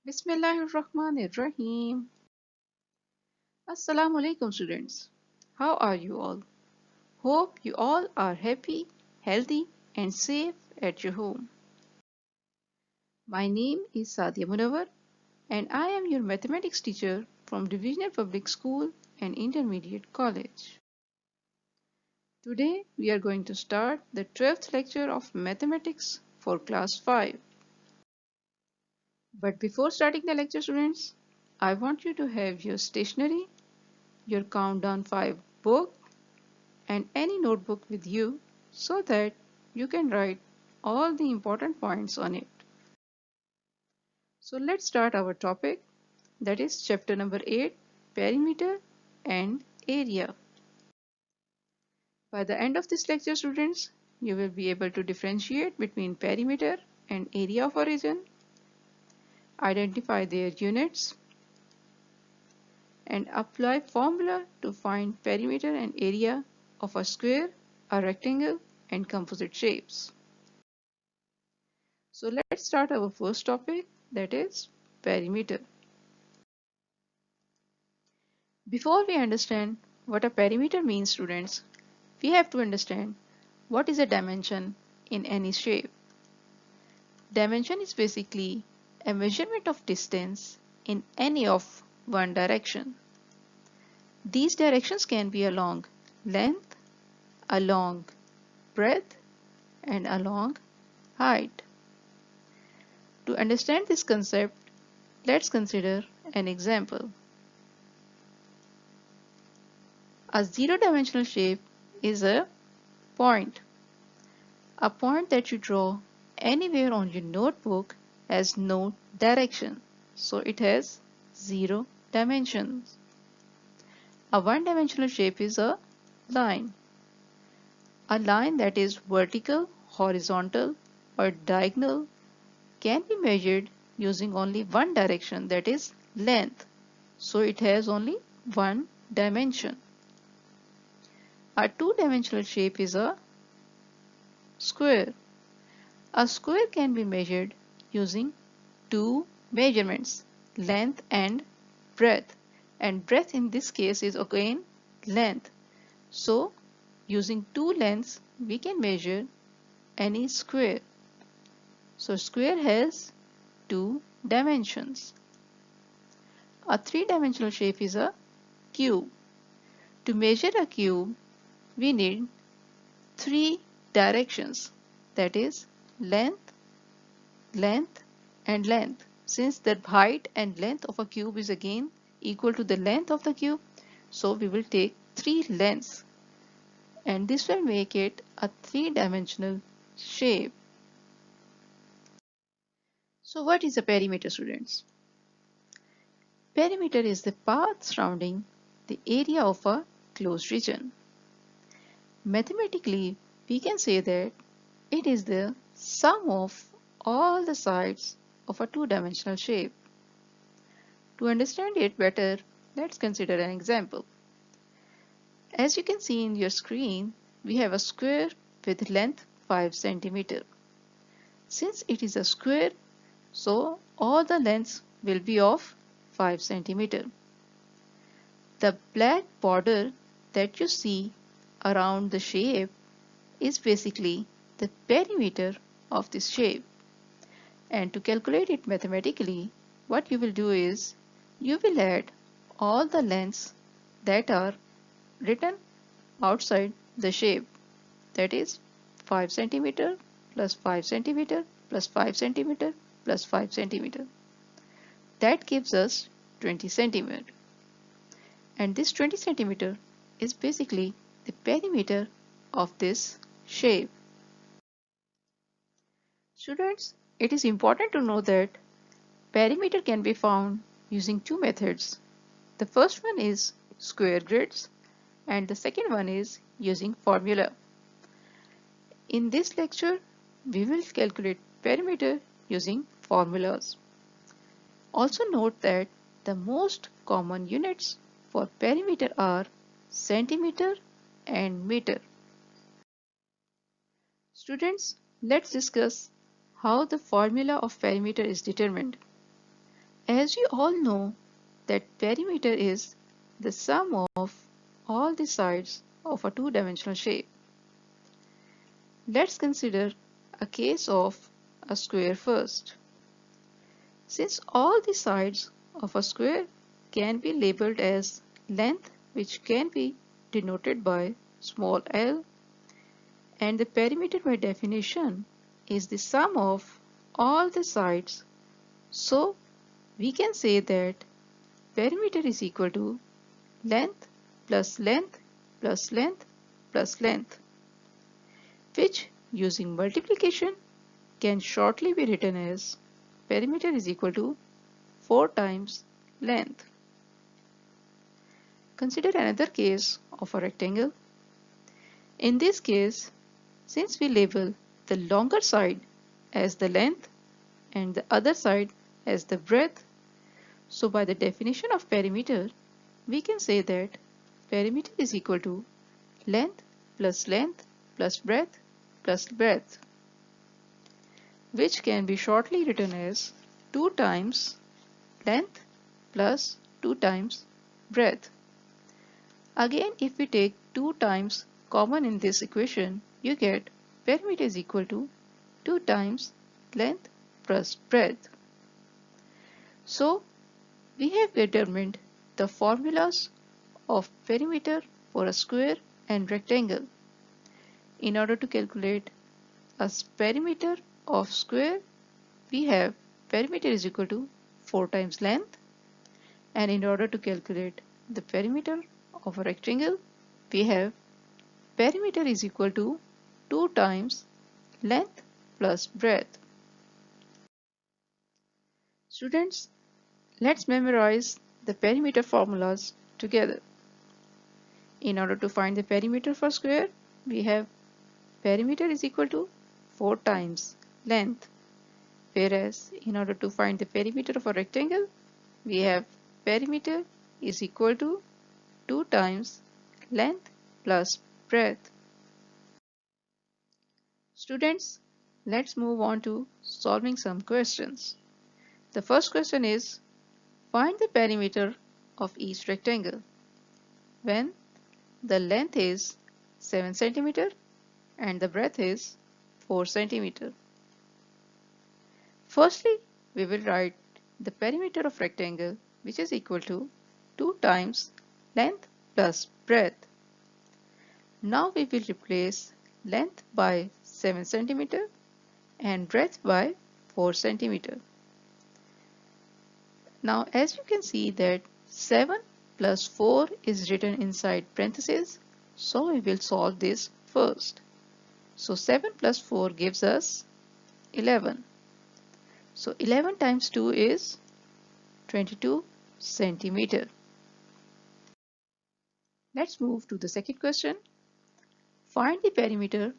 Bismillahirrahmanirrahim. Assalamu alaikum students. How are you all? Hope you all are happy, healthy and safe at your home. My name is Sadia Munawar and I am your mathematics teacher from Divisional Public School and Intermediate College. Today we are going to start the 12th lecture of mathematics for class 5. But before starting the lecture students, I want you to have your stationery, your Countdown 5 book and any notebook with you so that you can write all the important points on it. So let's start our topic, that is chapter number 8, perimeter and area. By the end of this lecture students, you will be able to differentiate between perimeter and area of a region, identify their units and apply formula to find perimeter and area of a square, a rectangle and composite shapes. So let's start our first topic, that is perimeter. Before we understand what a perimeter means students, we have to understand what is a dimension in any shape. Dimension is basically a measurement of distance in any of one direction. These directions can be along length, along breadth and along height. To understand this concept, let's consider an example. A zero-dimensional shape is a point. A point that you draw anywhere on your notebook has no direction, so it has zero dimensions. A one-dimensional shape is a line. A line that is vertical, horizontal, or diagonal can be measured using only one direction, that is length, so it has only one dimension. A two-dimensional shape is a square. A square can be measured using two measurements, length and breadth. And breadth in this case is again length. So using two lengths we can measure any square. So square has two dimensions. A three-dimensional shape is a cube. To measure a cube we need three directions, that is length, length and length. Since the height and length of a cube is again equal to the length of the cube, so we will take three lengths and this will make it a three-dimensional shape. So what is a perimeter students? Perimeter is the path surrounding the area of a closed region. Mathematically, we can say that it is the sum of all the sides of a two-dimensional shape. To understand it better, let's consider an example. As you can see in your screen, we have a square with length 5 cm. Since it is a square, so all the lengths will be of 5 cm. The black border that you see around the shape is basically the perimeter of this shape. And to calculate it mathematically, what you will do is you will add all the lengths that are written outside the shape, that is 5 cm plus 5 cm plus 5 cm plus 5 cm. That gives us 20 cm. And this 20 cm is basically the perimeter of this shape. Students, it is important to know that perimeter can be found using two methods. The first one is square grids and the second one is using formula. In this lecture, we will calculate perimeter using formulas. Also note that the most common units for perimeter are centimeter and meter. Students, let's discuss how the formula of perimeter is determined. As we all know that perimeter is the sum of all the sides of a two-dimensional shape. Let's consider a case of a square first. Since all the sides of a square can be labeled as length, which can be denoted by small l, and the perimeter by definition is the sum of all the sides, so we can say that perimeter is equal to length plus length plus length plus length, which using multiplication can shortly be written as perimeter is equal to 4 times length. Consider another case of a rectangle. In this case, since we label the longer side as the length and the other side as the breadth, so by the definition of perimeter, we can say that perimeter is equal to length plus breadth plus breadth, which can be shortly written as 2 times length plus 2 times breadth. Again, if we take 2 times common in this equation, you get perimeter is equal to 2 times length plus breadth. So, we have determined the formulas of perimeter for a square and rectangle. In order to calculate a perimeter of square, we have perimeter is equal to 4 times length, and in order to calculate the perimeter of a rectangle, we have perimeter is equal to 2 times length plus breadth. Students, let's memorize the perimeter formulas together. In order to find the perimeter for square, we have perimeter is equal to 4 times length, whereas in order to find the perimeter of a rectangle, we have perimeter is equal to 2 times length plus breadth. Students, let's move on to solving some questions. The first question is, find the perimeter of each rectangle when the length is 7 cm and the breadth is 4 cm. Firstly, we will write the perimeter of rectangle, which is equal to 2 times length plus breadth. Now we will replace length by 7 cm and breadth by 4 cm. Now as you can see that 7 plus 4 is written inside parentheses, so we will solve this first. So 7 plus 4 gives us 11. So 11 times 2 is 22 centimeter. Let's move to the second question. Find the perimeter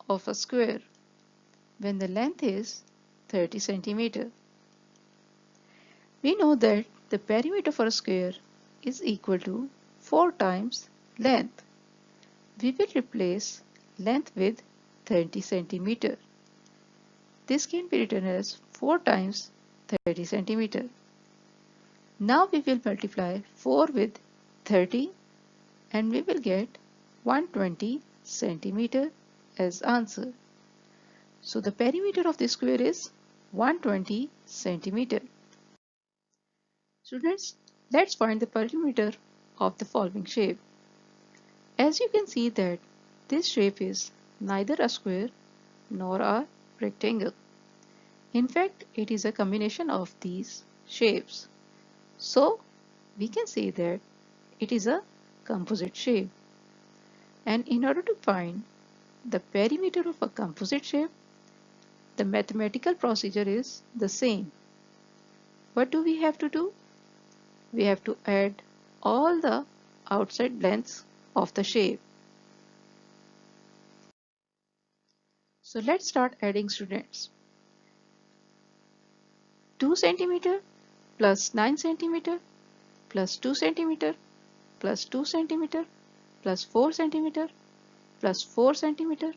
of a square when the length is 30 centimeter. We know that the perimeter for a square is equal to 4 times length. We will replace length with 30 centimeter. This can be written as 4 times 30 centimeter. Now we will multiply 4 with 30 and we will get 120 centimeter as answer. So the perimeter of the square is 120 centimeter. Students, let's find the perimeter of the following shape. As you can see that this shape is neither a square nor a rectangle. In fact, it is a combination of these shapes. So we can say that it is a composite shape. And in order to find the perimeter of a composite shape, the mathematical procedure is the same. What do we have to do? We have to add all the outside lengths of the shape. So let's start adding, students. 2 centimeter plus 9 centimeter plus 2 centimeter plus 2 centimeter plus 4 centimeter plus 4 centimeter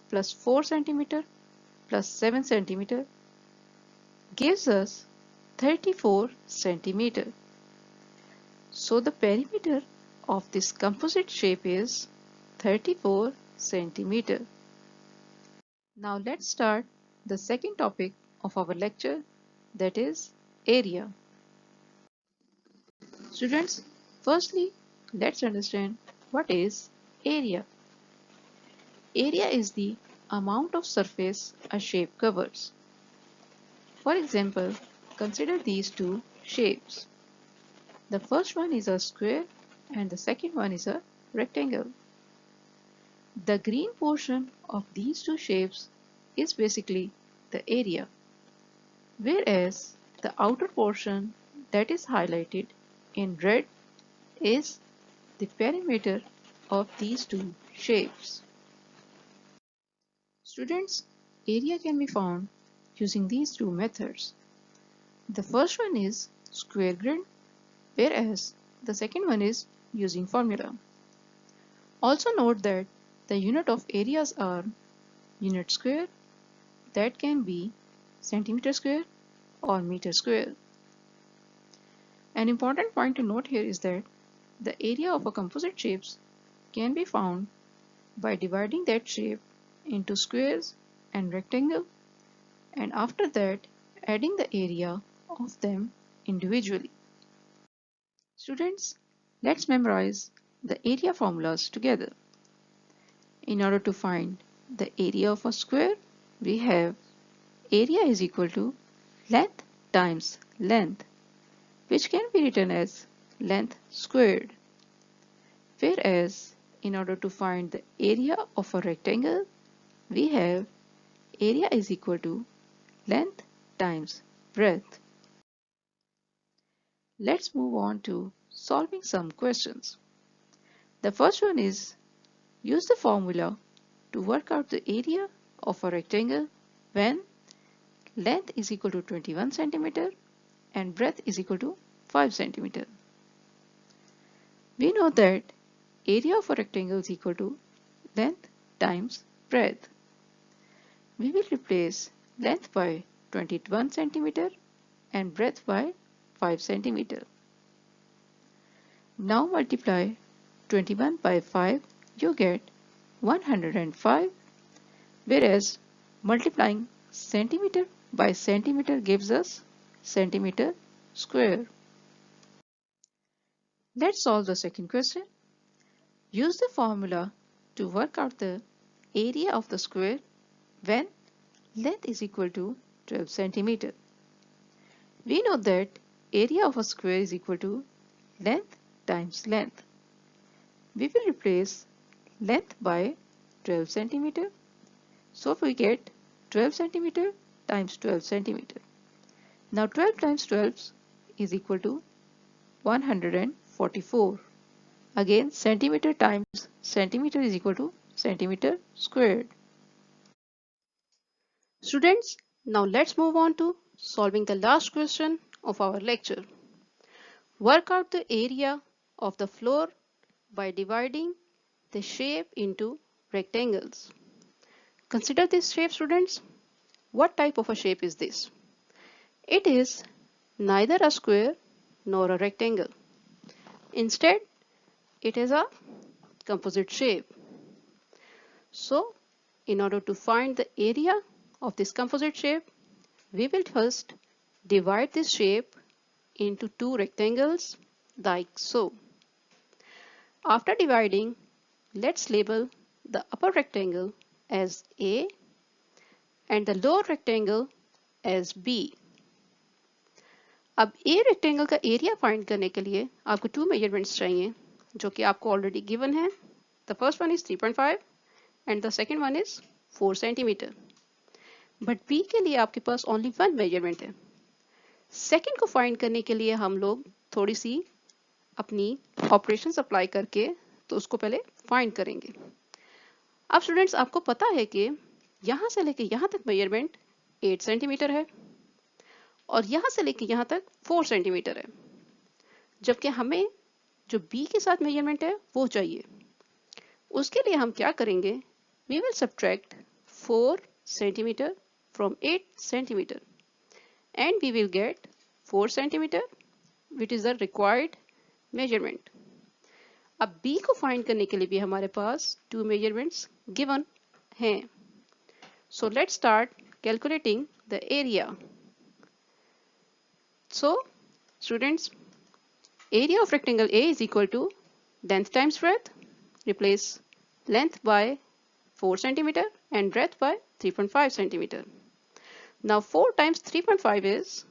plus 4 centimeter plus 7 centimeter gives us 34 centimeter. So the perimeter of this composite shape is 34 centimeter. Now let's start the second topic of our lecture, that is area. Students, firstly, let's understand what is area. Area is the amount of surface a shape covers. For example, consider these two shapes. The first one is a square and the second one is a rectangle. The green portion of these two shapes is basically the area, whereas the outer portion that is highlighted in red is the perimeter of these two shapes. Students, area can be found using these two methods. The first one is square grid, whereas the second one is using formula. Also note that the unit of areas are unit square, that can be centimeter square or meter square. An important point to note here is that the area of a composite shapes can be found by dividing that shape into squares and rectangle, and after that adding the area of them individually. Students, let's memorize the area formulas together. In order to find the area of a square, we have area is equal to length times length, which can be written as length squared. Whereas, in order to find the area of a rectangle, we have area is equal to length times breadth. Let's move on to solving some questions. The first one is use the formula to work out the area of a rectangle when length is equal to 21 centimeter and breadth is equal to 5 centimeter. We know that area of a rectangle is equal to length times breadth. We will replace length by 21 centimeter and breadth by 5 centimeter. Now multiply 21 by 5, you get 105, whereas multiplying centimeter by centimeter gives us centimeter square. Let's solve the second question. Use the formula to work out the area of the square when length is equal to 12 centimeter. We know that area of a square is equal to length times length. We will replace length by 12 centimeter. So we get 12 centimeter times 12 centimeter. Now 12 times 12 is equal to 144. Again, centimeter times centimeter is equal to centimeter squared. Students, now let's move on to solving the last question of our lecture. Work out the area of the floor by dividing the shape into rectangles. Consider this shape, students. What type of a shape is this? It is neither a square nor a rectangle. Instead, it is a composite shape. So, in order to find the area of this composite shape, we will first divide this shape into two rectangles like so. After dividing, let's label the upper rectangle as A and the lower rectangle as B. अब A rectangle का area find करने के लिए आपको to measurements चाहिए जो कि आपको ऑलरेडी गिवन है. The first one is 3.5 and the second one is 4 centimetre. But B के लिए आपके पास ओनली वन मेजरमेंट है. सेकेंड को फाइंड करने के लिए हम लोग थोड़ी सी अपनी ऑपरेशंस अप्लाई करके तो उसको पहले फाइंड करेंगे. अब स्टूडेंट्स, आपको पता है कि यहाँ से लेके यहाँ तक मेजरमेंट 8 सेंटीमीटर है और यहाँ से लेके यहाँ तक 4 सेंटीमीटर है, जबकि हमें जो B के साथ मेजरमेंट है वो चाहिए. उसके लिए हम क्या करेंगे? We will subtract 4 centimetre from 8 centimetre and we will get 4 centimeter, which is the required measurement. अब b को फाइंड करने के लिए भी हमारे पास 2 measurements given हैं. So let's start calculating the area. So students, area of rectangle A is equal to length times breadth. Replace length by 4 centimeter and breadth by 3.5 centimeter. Now 4 times 3.5 is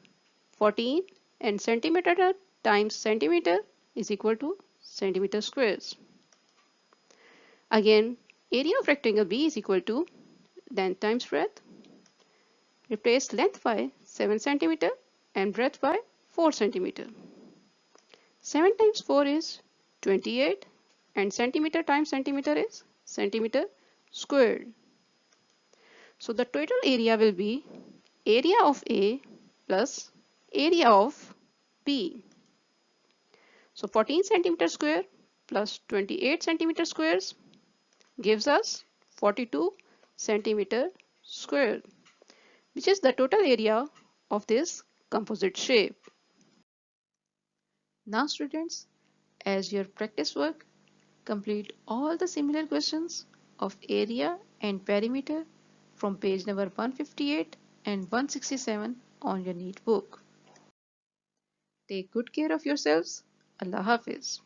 14 and centimeter times centimeter is equal to centimeter squares. Again, area of rectangle B is equal to length times breadth. Replace length by 7 centimeter and breadth by 4 centimeter. 7 times 4 is 28 and centimeter times centimeter is centimeter squared. So the total area will be area of A plus area of B. So 14 centimeter square plus 28 centimeter squares gives us 42 centimeter square, which is the total area of this composite shape. Now students, as your practice work, complete all the similar questions of area and perimeter from page number 158 and 167 on your NEET book. Take good care of yourselves. Allah Hafiz.